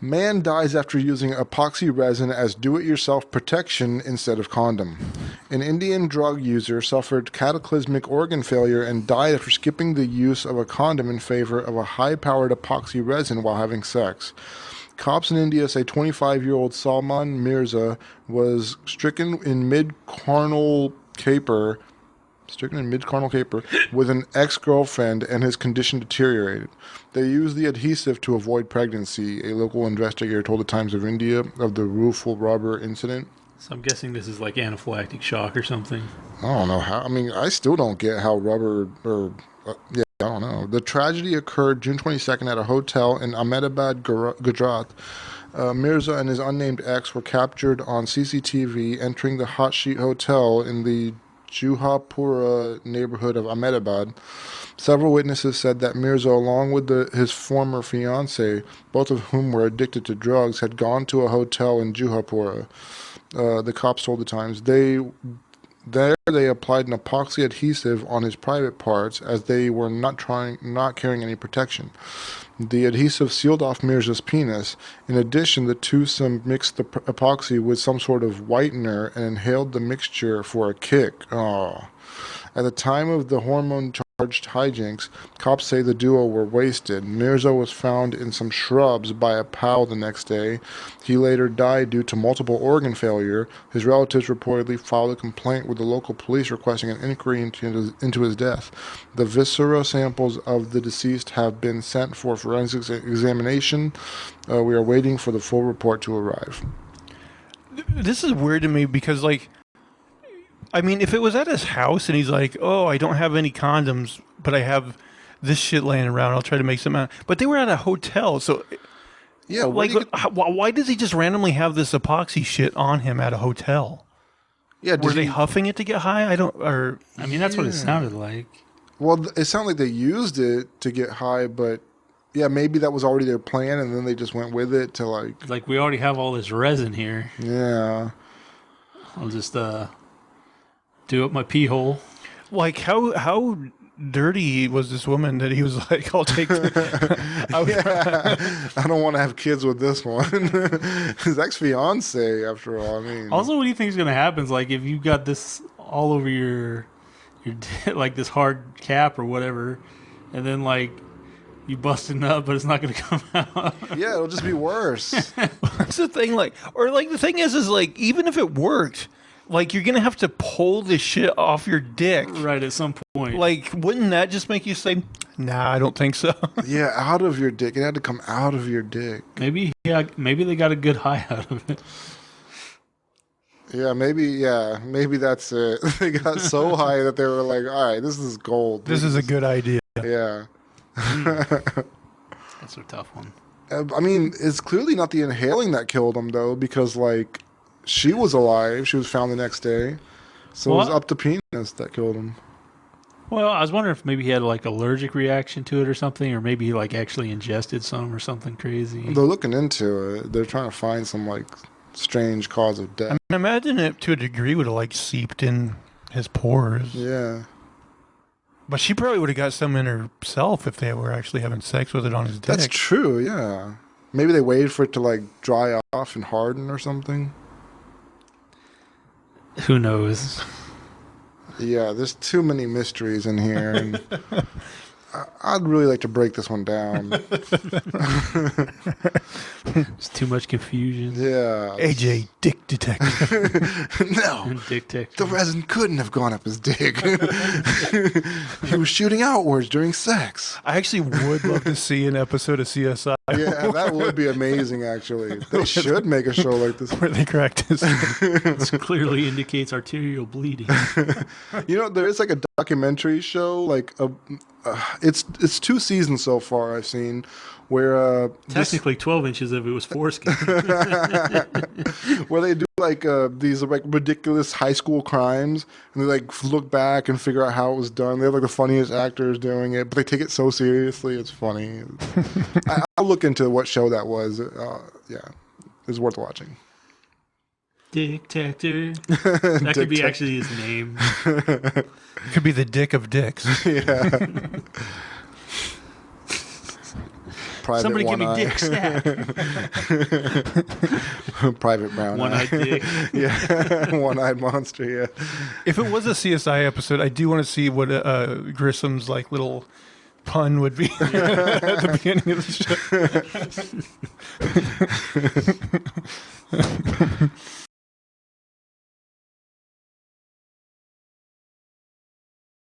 Man dies after using epoxy resin as do-it-yourself protection instead of condom. An Indian drug user suffered cataclysmic organ failure and died after skipping the use of a condom in favor of a high-powered epoxy resin while having sex. Cops in India say 25-year-old Salman Mirza was stricken in mid-carnal caper with an ex-girlfriend, and his condition deteriorated. They used the adhesive to avoid pregnancy, a local investigator told the Times of India of the rueful rubber incident. So I'm guessing this is like anaphylactic shock or something. I don't know how. I mean, I still don't get how rubber I don't know. The tragedy occurred June 22nd at a hotel in Ahmedabad, Gujarat. Mirza and his unnamed ex were captured on CCTV entering the Hot Sheet Hotel in the Juhapura neighborhood of Ahmedabad. Several witnesses said that Mirza, along with his former fiancée, both of whom were addicted to drugs, had gone to a hotel in Juhapura. The cops told the Times. They applied an epoxy adhesive on his private parts as they were not carrying any protection. The adhesive sealed off Mirza's penis. In addition, the twosome mixed the epoxy with some sort of whitener and inhaled the mixture for a kick. Oh. At the time of the hormone-charged hijinks, cops say the duo were wasted. Mirza was found in some shrubs by a pal the next day. He later died due to multiple organ failure. His relatives reportedly filed a complaint with the local police requesting an inquiry into his death. The viscera samples of the deceased have been sent for forensic examination. We are waiting for the full report to arrive. This is weird to me because, like, I mean, if it was at his house and he's like, oh, I don't have any condoms, but I have this shit laying around, I'll try to make some out. But they were at a hotel, so yeah, like, why does he just randomly have this epoxy shit on him at a hotel? Yeah, were they huffing it to get high? I mean, that's what it sounded like. Well, it sounded like they used it to get high, but yeah, maybe that was already their plan, and then they just went with it to like we already have all this resin here. Yeah, I'll just do up my pee hole. Like, how dirty was this woman that he was like, I'll take I don't want to have kids with this one. His ex-fiance, after all. I mean, also, what do you think is going to happen is, like, if you got this all over your like this hard cap or whatever, and then like you busting up, but it's not going to come out. Yeah, it'll just be worse. That's the thing. Like, or like the thing is like, even if it worked, like, you're going to have to pull this shit off your dick. Right, at some point. Like, wouldn't that just make you say, nah, I don't think so? Yeah, out of your dick. It had to come out of your dick. Maybe they got a good high out of it. Yeah, maybe that's it. They got so high that they were like, all right, this is gold. This is a good idea. Yeah. That's a tough one. I mean, it's clearly not the inhaling that killed him, though, because, like, she was alive. She was found the next day. So it was up the penis that killed him. Well, I was wondering if maybe he had, like, allergic reaction to it or something, or maybe he, like, actually ingested some or something crazy. They're looking into it. They're trying to find some, like, strange cause of death. I mean, imagine it to a degree would have, like, seeped in his pores. Yeah. But she probably would have got some in herself if they were actually having sex with it on his dick. That's true, yeah. Maybe they waited for it to, like, dry off and harden or something. Who knows? Yeah, there's too many mysteries in here, and I'd really like to break this one down. There's too much confusion. Yeah. AJ, dick detective. No. Dick detective. The resin couldn't have gone up his dick. He was shooting outwards during sex. I actually would love to see an episode of CSI. Yeah, that would be amazing, actually. They should make a show like this. Where they cracked his This clearly indicates arterial bleeding. You know, there is like a documentary show, like it's 2 seasons so far I've seen, where technically 12 inches of it was foreskin. where they do like these like ridiculous high school crimes, and they like look back and figure out how it was done. They have like the funniest actors doing it, but they take it so seriously. It's funny. I'll look into what show that was. Yeah, it's worth watching. Dictator. That could be actually his name. Could be the dick of dicks. Yeah. private Somebody give me one-eye. dick stat. Private brown One-eyed eye. dick. Yeah, one-eyed monster. Yeah. If it was a CSI episode, I do want to see what Grissom's like little pun would be at the beginning of the show.